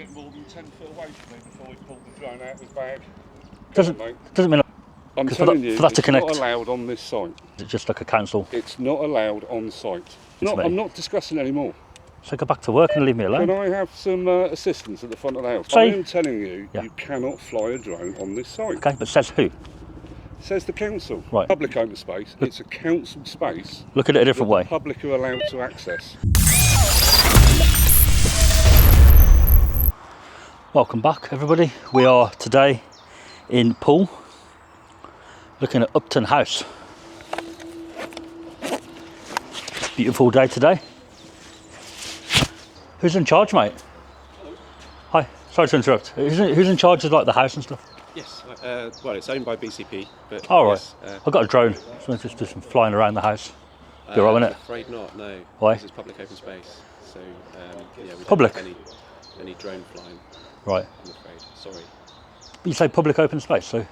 get more than 10 foot away from me before we pulled the drone out of his bag. Doesn't mean. I'm telling you, for that to it's connect. not allowed on this site. It's just like a council. It's not allowed on site. I'm not discussing anymore. So go back to work and leave me alone. Can I have some assistance at the front of the house? Say, I am telling you, yeah. you cannot fly a drone on this site. Okay, but says who? Says the council. Right. Public open space. It's a council space. Look at it a different way. The public are allowed to access. Welcome back, everybody. We are today in Poole, looking at Upton House. Beautiful day today. Who's in charge, mate? Hello. Hi, sorry to interrupt. Who's in charge of like the house and stuff? Yes, well, it's owned by BCP, but Oh, right. yes, I've got a drone, so I just do some flying around the house. Be all right, I'm wouldn't it? afraid not, no. Why? Because it's public open space, so yeah, we Public? don't have any drone flying, Right. I'm afraid, sorry. You say public open space, so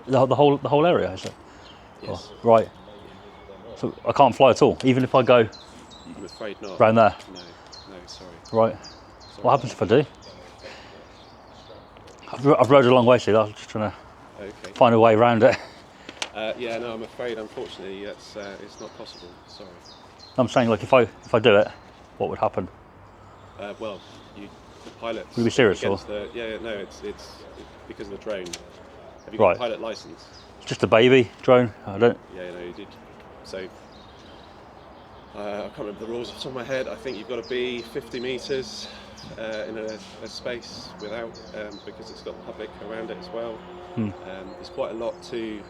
the whole area, is it? Yes. Oh, right. So I can't fly at all, even if I go I'm afraid not. round there. No, sorry. Right. Sorry. What happens if I do? I've rode a long way, see that. I was just trying to Okay. find a way around it. Yeah, no, I'm afraid, unfortunately, it's not possible, sorry. I'm saying, like, if I do it, what would happen? Well, the pilots... Will you be serious, or? No, it's because of the drone. Have you got Right. a pilot license? It's just a baby drone. I don't. Yeah, no, you did. So, I can't remember the rules off the top of my head. I think you've got to be 50 metres in a space without, because it's got the public around it as well. There's quite a lot to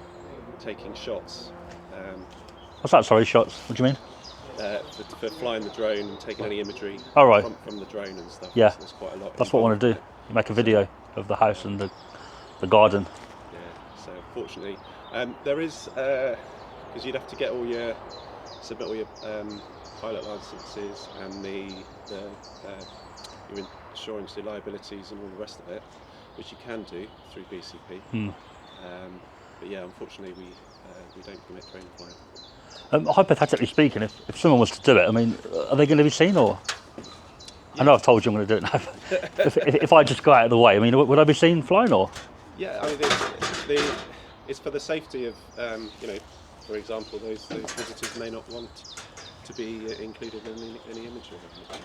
taking shots. What's that? Sorry, shots. What do you mean? For flying the drone and taking any imagery Oh, right. from the drone and stuff. Yeah. There's quite a lot. That's what I want to do. You make a video of the house and the garden. Yeah. So unfortunately, there is because you'd have to get submit all your pilot licenses and your insurance, your liabilities, and all the rest of it, which you can do through BCP. But yeah, unfortunately, we don't permit drone flying. Hypothetically speaking, if someone was to do it, I mean, are they going to be seen, or? Yeah. I know I've told you I'm going to do it now. if I just go out of the way, I mean, would I be seen flying, or? Yeah, I mean, it's for the safety of, for example, those visitors may not want to be included in any imagery.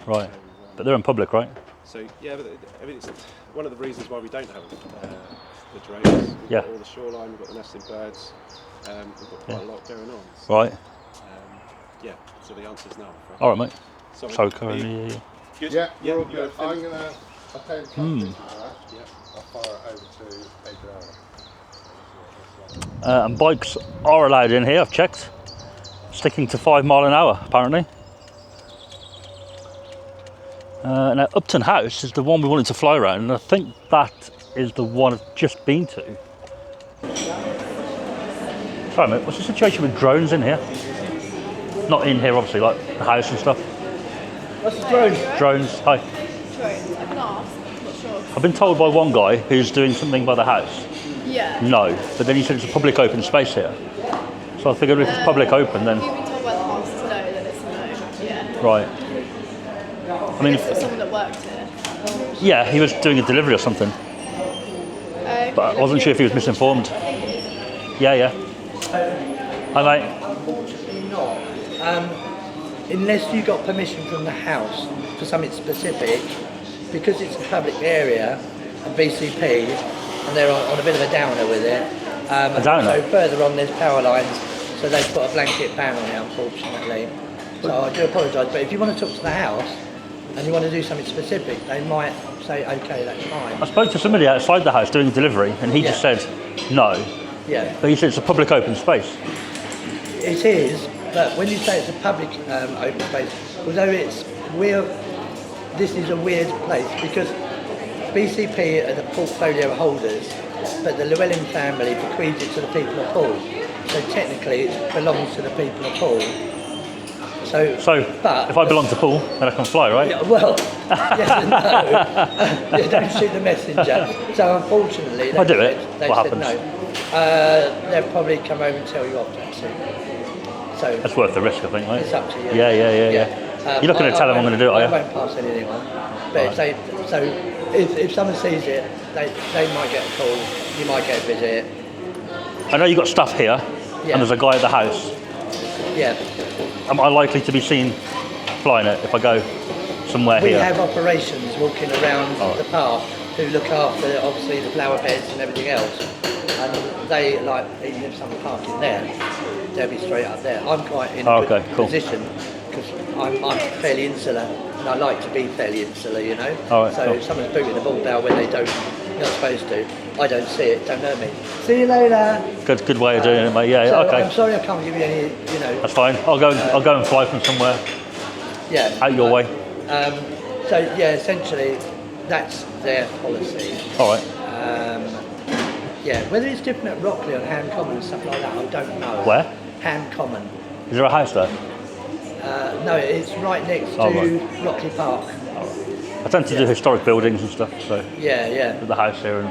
Right, so, but they're in public, right? So yeah, but I mean, it's one of the reasons why we don't have the drones. We've got all the shoreline, we've got the nesting birds, we've got quite a lot going on. So, right. Yeah, so the answer's no. All right, mate. Sorry, Currently, good? Yeah, Yeah, we're all you good. got I'm going to take a picture of that. Yeah. I'll fire it over to Adriana. and bikes are allowed in here, I've checked. Sticking to 5 miles an hour, apparently. Now, Upton House is the one we wanted to fly around, and I think that is the one I've just been to. Sorry, mate, what's the situation with drones in here? Not in here, obviously, like the house and stuff. What's the drone? Drones, hi. Drones. I can ask. I'm not sure. I've been told by one guy who's doing something by the house, Yeah. no, but then he said it's a public open space here. So I figured if it's public open, then... If you've been told by the house it's no, then it's a no. Yeah. Right. I mean, It's for someone that worked here. yeah, he was doing a delivery or something, Okay, but I wasn't sure if he was misinformed. Yeah. Hi, mate. Unfortunately not. Unless you got permission from the house for something specific, because it's a public area, a BCP, and they're on a bit of a downer with it. A downer? So further on there's power lines, so they've put a blanket ban on it, unfortunately. So I do apologise, but if you want to talk to the house and you want to do something specific, they might say, okay, that's fine. I spoke to somebody outside the house doing a delivery, and he just said no. Yeah. But he said it's a public open space. It is, but when you say it's a public open space, although this is a weird place because BCP are the portfolio holders, but the Llewellyn family bequeathed it to the people of Poole. So technically it belongs to the people of Poole. But if I belong to Poole, then I can fly, right? Yeah, well, yes and no. Yeah, don't shoot the messenger. So unfortunately, If I do it, what said happens? no. They'll probably come home and tell you off, actually. So That's worth the risk, I think, right? it's up to you. Yeah. You're not going to tell them I'm going to do it, are I you? won't pass anything on. But Right. so if someone sees it, they might get a call, you might get a visit. I know you've got stuff here, Yeah. and there's a guy at the house. Yeah. Am I likely to be seen flying it if I go somewhere We here? have operations walking around Oh. the park who look after obviously the flower beds and everything else. And they like, even if someone parking there, they'll be straight up there. I'm quite in a Oh, okay, good cool. position because I'm fairly insular and I like to be fairly insular, you know. All right, so cool. if someone's booting the ball bell when they're not supposed to, I don't see it, don't hurt me. See you later. Good way of doing it, mate. Yeah, So okay. I'm sorry I can't give you any, you know. That's fine. I'll go and fly from somewhere Yeah. out your way. So yeah, essentially, that's their policy. All right. Yeah, whether it's different at Rockley on Ham Common and stuff like that, I don't know. Where? Ham Common. Is there a house there? No, it's right next to Oh, right. Rockley Park. I tend to do historic buildings and stuff, so Yeah. with the house here, and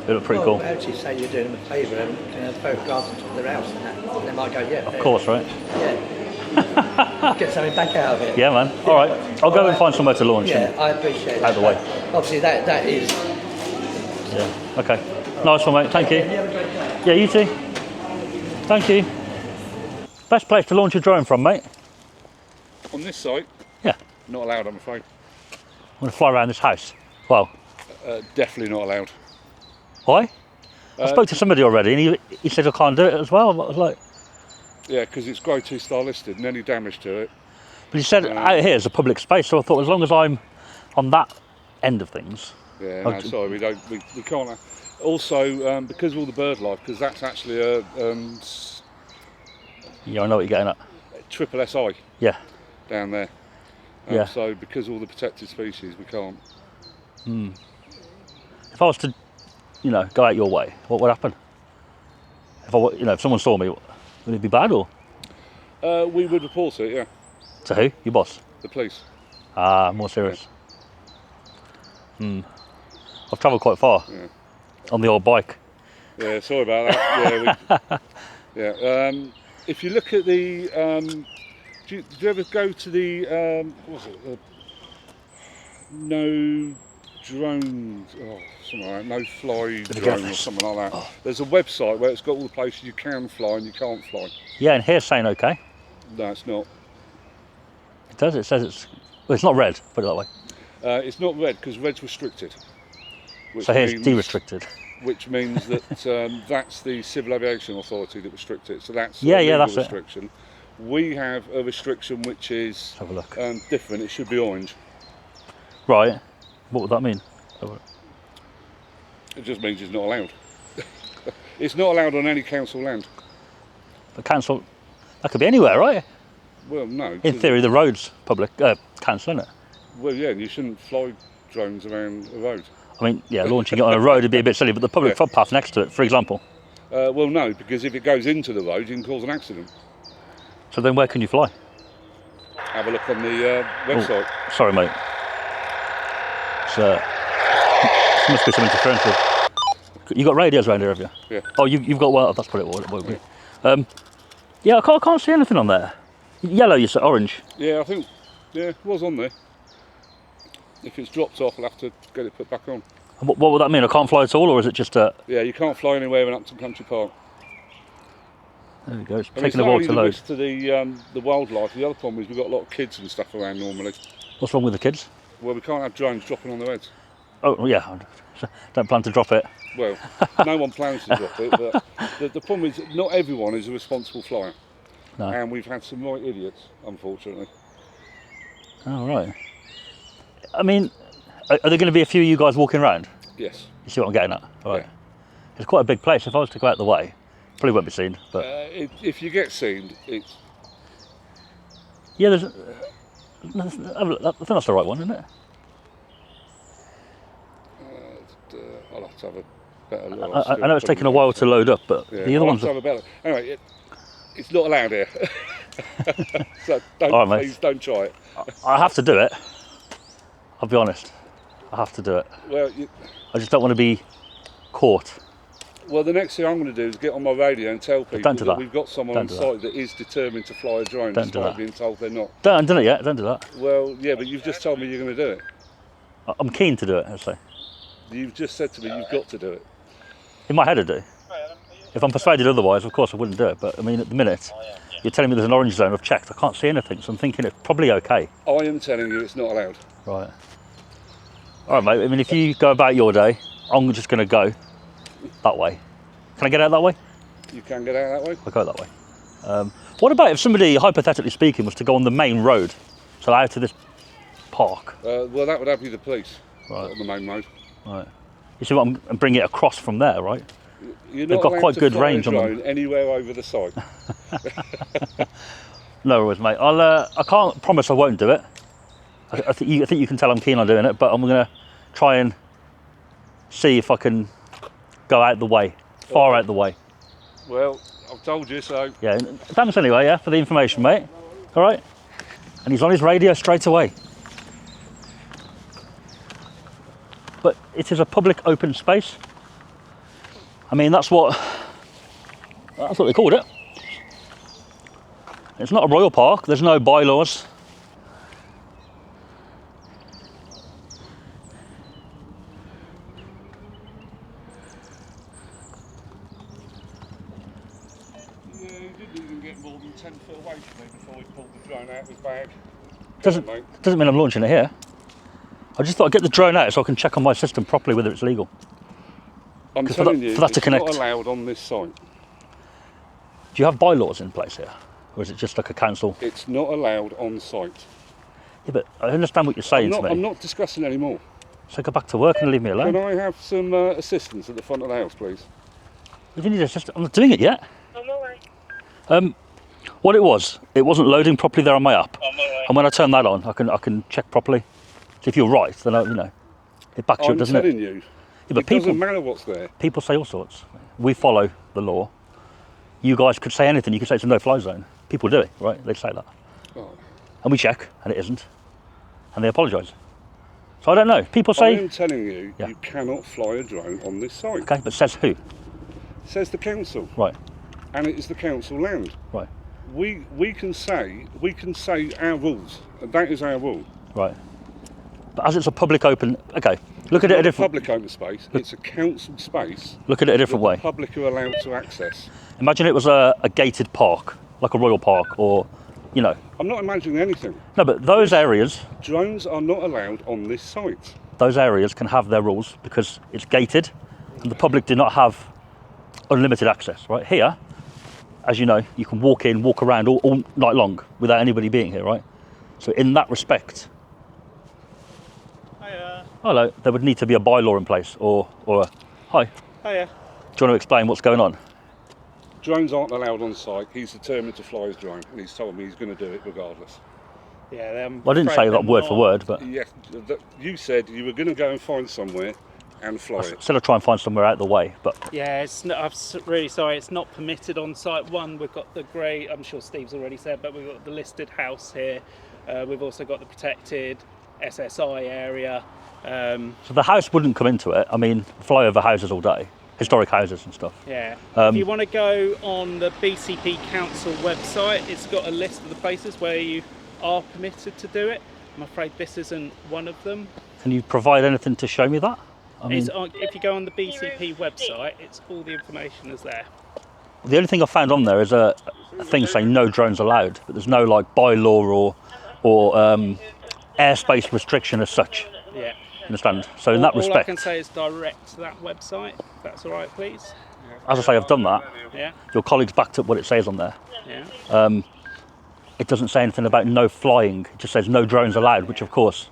it looked pretty Well, cool. actually say you're doing them a favour and photographs of their house and that. And they might go, yeah. Of course, right? Yeah. Get something back out of it. Yeah, man. All right. I'll go and find somewhere to launch. Yeah, and- I appreciate that. Out of the way. Obviously, that is. Yeah. Okay. Nice one, mate. Thank you. You have a great day. Yeah, you too. Thank you. Best place to launch a drone from, mate? On this site, Yeah. not allowed, I'm afraid. I'm going to fly around this house. Well, Definitely not allowed. why? I spoke to somebody already, and he said I can't do it as well. I was like, Yeah, because it's Grade 2 star listed, and any damage to it. but he said out here is a public space, so I thought as long as I'm on that end of things. Yeah, Oh, no, sorry, we can't. Also, because of all the bird life, because that's actually a Yeah, I know what you're getting at. triple SI Yeah. down there. Yeah. So because of all the protected species, we can't. If I was to, go out your way, what would happen? If someone saw me, would it be bad or We would report it, yeah, to who? Your boss? the police. Ah, more serious. I've travelled quite far Yeah. on the old bike. Yeah, sorry about that. Yeah, if you look at the, did you ever go to the, what was it? No drone, something like that, no fly Let me go drone for or this. something like that. There's a website where it's got all the places you can fly and you can't fly. Yeah, and here's saying okay. No, it's not. It does. It says it's not red. Put it that way. It's not red because red's restricted. Which So here's means- de-restricted. Which means that that's the Civil Aviation Authority that restrict it. So that's Yeah, a legal that's it. restriction. We have a restriction which is Let's have a look. different. It should be orange. Right. What would that mean? Have a look. It just means it's not allowed. It's not allowed on any council land. The council. That could be anywhere, right? Well, no. In 'cause- theory, the road's public council, isn't it? Well, yeah, you shouldn't fly drones around a road. I mean, yeah, launching it on a road would be a bit silly, but the public Yeah. footpath next to it, for example. Well, no, because if it goes into the road, you can cause an accident. So then, where can you fly? Have a look on the website. Sorry, mate. It's, must be some interference with. You got radios around here, have you? Yeah. Oh, you've got one. That's probably what it would be. Yeah, I can't see anything on there. Yellow, you said orange. Yeah, I think, it was on there. If it's dropped off, I'll have to get it put back on. And what would that mean? I can't fly at all, or is it just a? Yeah, you can't fly anywhere in Upton Country Park. There we go. It's I mean, taking it's a not while only to the load. risk to the wildlife. The other problem is we've got a lot of kids and stuff around normally. What's wrong with the kids? Well, we can't have drones dropping on their heads. Oh yeah, don't plan to drop it. Well, no one plans to drop it, but the problem is not everyone is a responsible flyer. No. And we've had some right idiots, unfortunately. Oh right. I mean, are there going to be a few of you guys walking around? Yes. You see what I'm getting at? Right. Yeah. It's quite a big place. If I was to go out the way, probably won't be seen. But If you get seen, it's yeah, there's. I think that's the right one, isn't it? I'll have to have a better look. I know it's taken a while to load up, but Yeah, the other I'll ones. have to have a better. Anyway, it's not allowed here. So All right, mate. please don't try it. I have to do it. I'll be honest. I have to do it. Well, I just don't want to be caught. the next thing I'm going to do is get on my radio and tell people Don't do that. we've got someone Don't on do site that is determined to fly a drone Don't do despite that. being told they're not. Don't do it yet. Don't do that. Well, yeah, but you've just told me you're going to do it. I'm keen to do it, let's say. You've just said to me you've got to do it. In my head I do. If I'm persuaded otherwise, of course I wouldn't do it. But I mean, at the minute, you're telling me there's an orange zone. I've checked. I can't see anything, so I'm thinking it's probably okay. I am telling you it's not allowed. Right. All right, mate. I mean, if you go about your day, I'm just going to go that way. Can I get out that way? You can get out that way. I'll go that way. What about if somebody, hypothetically speaking, was to go on the main road, so out to this park? Well, that would have to be the police. Right. On the main road. Right. You see what and bring it across from there, right? You're They've not got allowed quite to good fly a range on them. drone anywhere over the site. No worries, mate. I can't promise I won't do it. I think you can tell I'm keen on doing it, but I'm going to try and see if I can go out the way, far out the way. Well, I've told you so. Yeah. Thanks anyway, yeah, for the information, mate. All right. And he's on his radio straight away. But it is a public open space. I mean, that's what they called it. It's not a royal park. There's no bylaws. Yeah, he didn't even get more than 10 foot away from me before he pulled the drone out of his bag. Doesn't mean I'm launching it here. I just thought I'd get the drone out so I can check on my system properly whether it's legal. I'm 'Cause telling you, for that to it's connect. not allowed on this site. Do you have bylaws in place here? Or is it just like a council? It's not allowed on site. Yeah, but I understand what you're saying to me. I'm not discussing anymore. So go back to work and leave me alone. Can I have some assistance at the front of the house, please? If you need assistance, I'm not doing it yet. What it wasn't loading properly there on my app. And when I turn that on, I can check properly. So if you're right, then it backs you up, doesn't it? I'm telling you. Yeah, but It doesn't matter what's there. people say all sorts. We follow the law. You guys could say anything. You could say it's a no-fly zone. People do it, right? They say that. Oh. And we check, and it isn't. And they apologise. So I don't know. People I say... am telling you, Yeah. you cannot fly a drone on this site. Okay, but says who? Says the council, Right, and it is the council land. right, We can say our rules, and that is our rule. right. But as it's a public open... Okay, look at it a Not a different... public open space. It's a council space. Look at it a different that way. The public are allowed to access. Imagine it was a gated park, like a royal park, or, I'm not imagining anything. No, but those areas Drones are not allowed on this site. can have their rules because it's gated and the public do not have unlimited access, right? Here, as you know, you can walk in, walk around all night long without anybody being here, right? So in that respect, hello, there would need to be a bylaw in place or a, hi. Hiya. Do you want to explain what's going on? Drones aren't allowed on site. He's determined to fly his drone, and he's told me he's going to do it regardless. Yeah, Well, I didn't say that word for word, but Yes, you said you were going to go and find somewhere and fly it. still try and find somewhere out of the way, but Yeah, it's not, really sorry, it's not permitted on site. One, we've got the grey, I'm sure Steve's already said, but we've got the listed house here. We've also got the protected SSI area. so the house wouldn't come into it. I mean, fly over houses all day, historic houses and stuff. Yeah. If you want to go on the BCP Council website, it's got a list of the places where you are permitted to do it. I'm afraid this isn't one of them. Can you provide anything to show me that? I mean, If you go on the BCP website, it's all the information is there. the only thing I found on there is a thing saying no drones allowed, but there's no like bylaw or airspace restriction as such. Yeah. Understand? So in that All I respect, can say is direct to that website. If that's all right, please. as I say, I've done that. Yeah. Your colleagues backed up what it says on there. Yeah. It doesn't say anything about no flying. It just says no drones allowed, which of course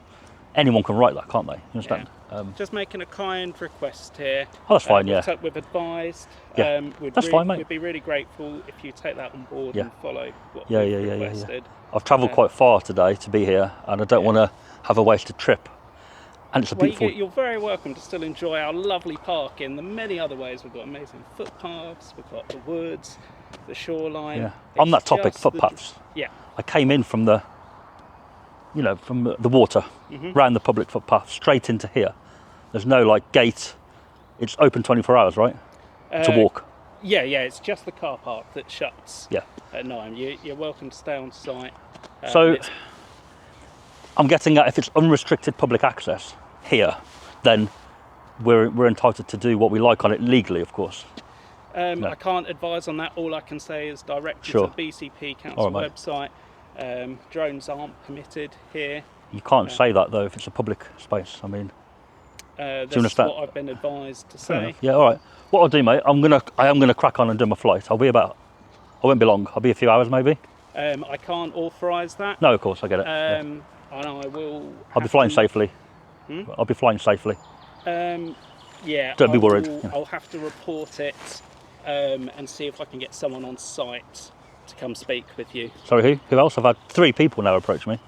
anyone can write that, can't they? You understand? Just making a kind request here. Oh, that's fine, yeah. We've advised. Yeah, that's fine, mate. We'd be really grateful if you take that on board Yeah. and follow what Yeah, we've yeah, yeah, yeah, yeah. requested. I've travelled quite far today to be here, and I don't want to have a wasted trip. And it's a Well, beautiful. you're very welcome to still enjoy our lovely park in the many other ways. We've got amazing footpaths, we've got the woods, the shoreline. Yeah. On It's that topic, just the- footpaths. Yeah. I came in from the water, round the public footpath, straight into here. There's no like gate. It's open 24 hours, right? To walk. Yeah, it's just the car park that shuts Yeah. at 9. You're welcome to stay on site. So it's- I'm getting at if it's unrestricted public access, here, then we're entitled to do what we like on it legally, of course. No. I can't advise on that. All I can say is direct you Sure. to the BCP Council All right, mate. website. Drones aren't permitted here. You can't say that though if it's a public space. I mean, That's understand? what I've been advised to fair say. enough. Yeah, all right. What I'll do, mate, I am gonna crack on and do my flight. I won't be long. I'll be a few hours maybe. I can't authorise that. No, of course, I get it. Yeah. And I will. I'll be have flying to- safely. Hmm? I'll be flying safely. Yeah. Don't be I worried. will- Yeah. I'll have to report it and see if I can get someone on site to come speak with you. Sorry, who else? I've had 3 people now approach me.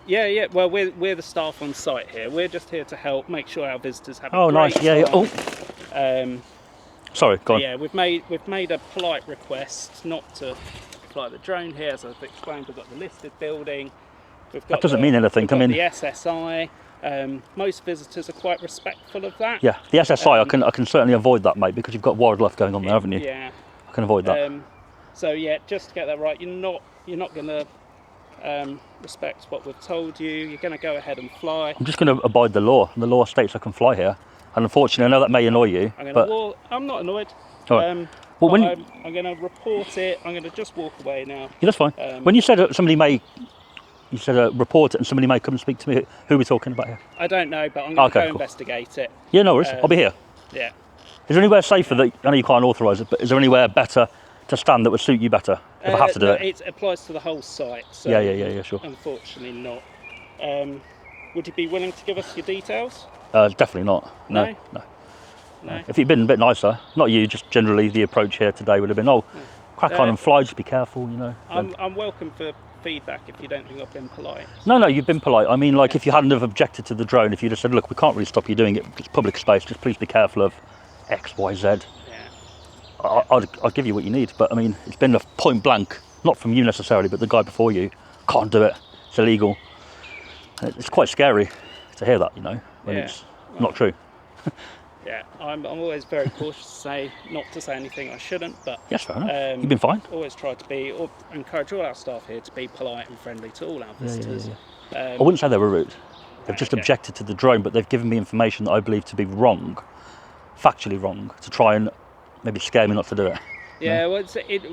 Yeah. Well, we're the staff on site here. We're just here to help make sure our visitors have. Oh, a great nice. Yeah. time. Oh, sorry. Go on. Yeah, we've made a polite request not to fly the drone here. As I've explained, we've got the listed building. We've got That doesn't mean anything. We've I got mean, the SSI. Most visitors are quite respectful of that. yeah, the SSI. I can certainly avoid that, mate, because you've got wildlife going on there, haven't you? Yeah. I can avoid that. So yeah, just to get that right, you're not going to respect what we've told you. You're going to go ahead and fly. I'm just going to abide the law. And the law states I can fly here. And unfortunately, I know that may annoy you, I'm not annoyed. All right. Well, when I'm going to report it. I'm going to just walk away now. yeah, that's fine. When you said you said report it and somebody may come and speak to me, who are we talking about here? I don't know, but I'm going to Okay, go cool. investigate it. Yeah, no worries. I'll be here. Yeah. Is there anywhere safer that, I know you can't authorise it, but is there anywhere better to stand that would suit you better if I have to do no, it? It applies to the whole site. So Yeah, sure. Unfortunately not. Would you be willing to give us your details? Definitely not. No? No. No. If you'd been a bit nicer, not you, just generally the approach here today would have been, crack on and fly, just be careful, you know. I'm welcome for feedback if you don't think I've been polite. No, you've been polite. I mean, like if you hadn't have objected to the drone, if you'd have said, look, we can't really stop you doing it, it's public space, just please be careful of X, Y, Z. Yeah. I'll give you what you need. But I mean, it's been a point blank, not from you necessarily, but the guy before you, can't do it, it's illegal. And it's quite scary to hear that, you know, when it's not true. Yeah, I'm always very cautious not to say anything I shouldn't, but Yes, fair enough. You've been fine. always try to encourage all our staff here to be polite and friendly to all our visitors. I wouldn't say they were rude. They've just Okay. objected to the drone, but they've given me information that I believe to be wrong, factually wrong, to try and maybe scare me not to do it. Yeah, well,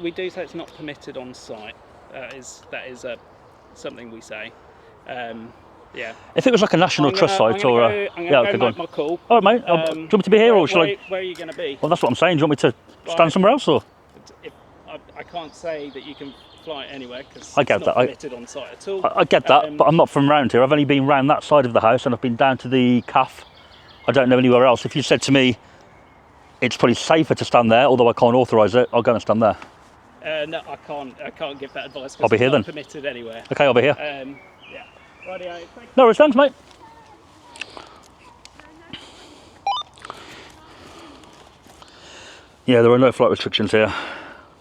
we do say it's not permitted on site. That is something we say. Yeah. If it was like a national trust site or I'm gonna go go on. make my call. All right, mate. Do you want me to be here or shall I? Where are you going to be? Well, that's what I'm saying. Do you want me to stand Right. somewhere else or? If, I can't say that you can fly anywhere because I get it's not that. permitted on site at all. I get that, but I'm not from round here. I've only been round that side of the house and I've been down to the CAF. I don't know anywhere else. If you said to me, it's probably safer to stand there, although I can't authorise it, I'll go and stand there. No, I can't give that advice I'll because be it's here not then. permitted anywhere. Okay, I'll be here. Yeah. Rightio, thank you. No worries, thanks, mate. Yeah, there are no flight restrictions here.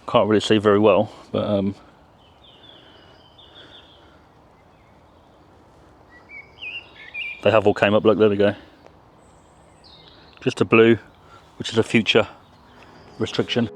Can't really see very well, but they have all came up. Look, there we go. Just a blue, which is a future restriction.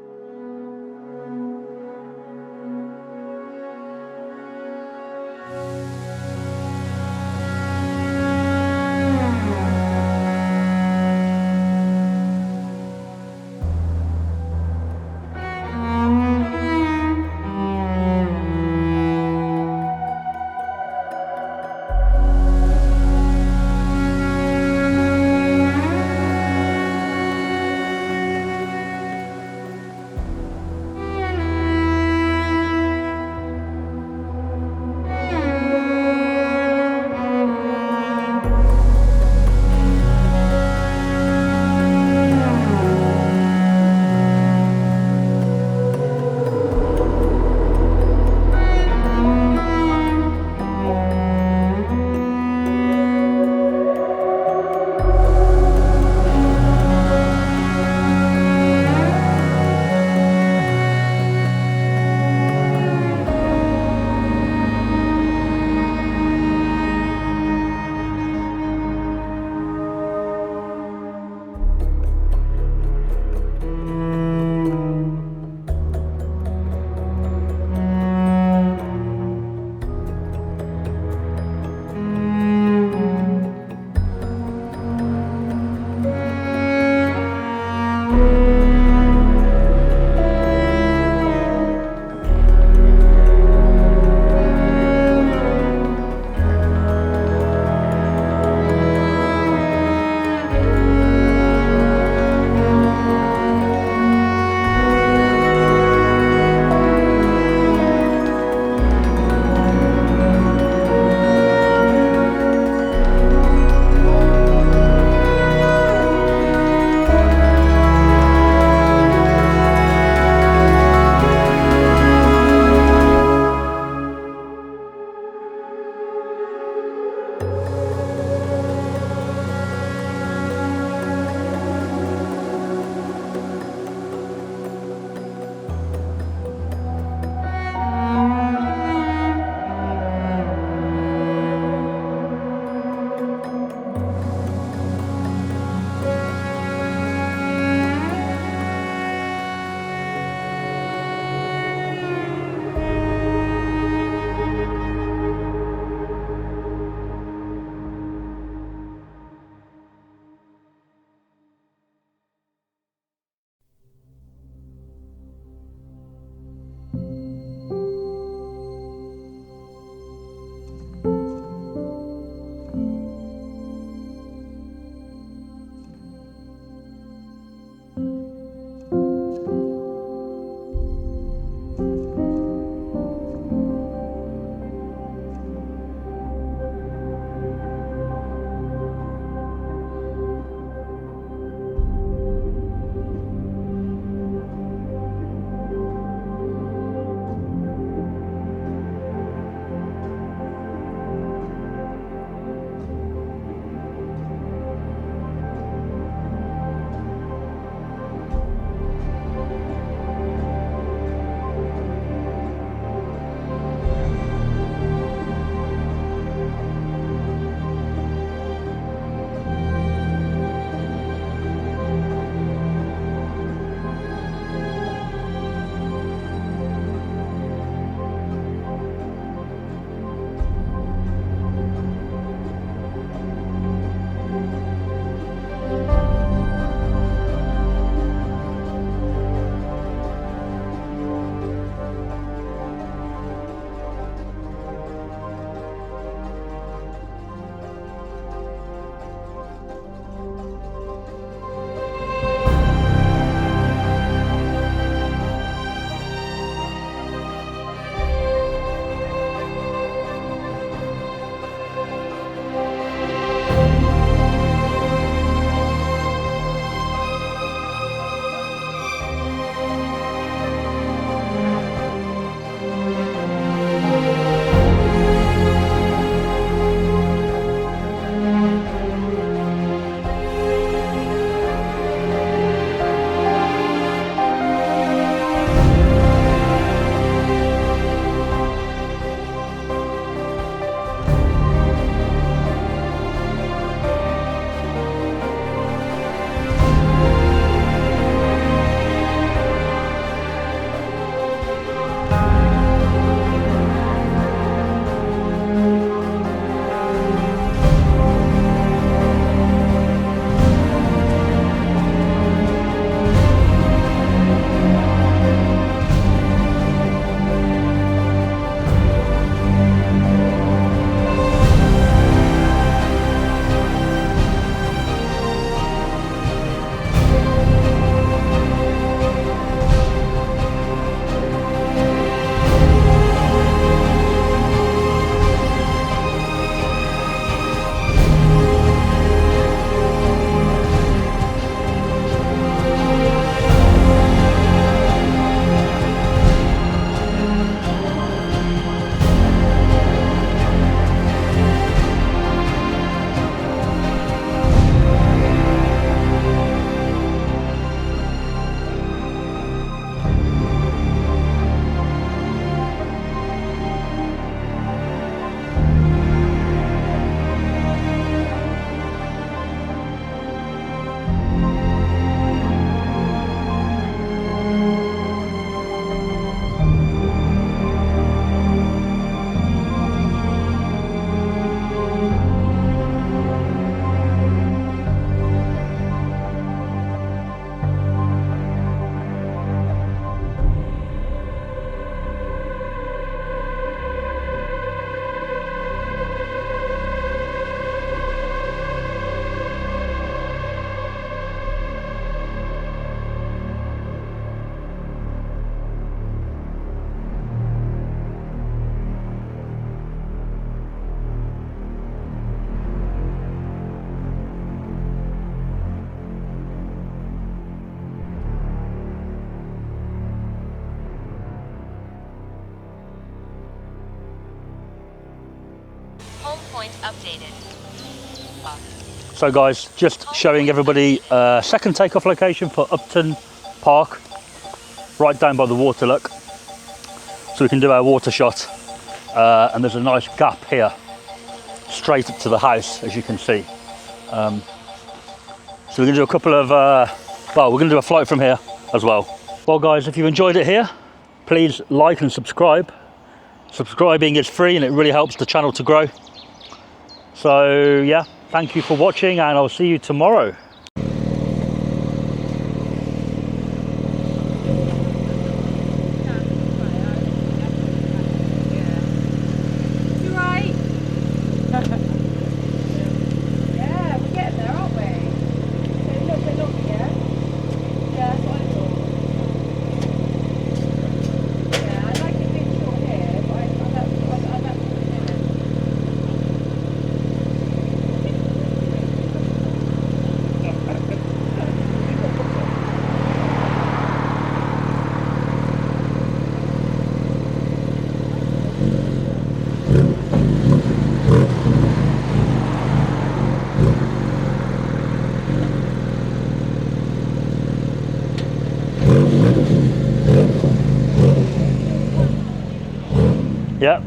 point updated. So guys, just showing everybody second takeoff location for Upton Park, right down by the water look. So we can do our water shot, and there's a nice gap here, straight up to the house, as you can see. So we're gonna do a couple of, well, we're gonna do a flight from here as well. Well guys, if you enjoyed it here, please like and subscribe. Subscribing is free and it really helps the channel to grow. So yeah, thank you for watching and I'll see you tomorrow. Yeah.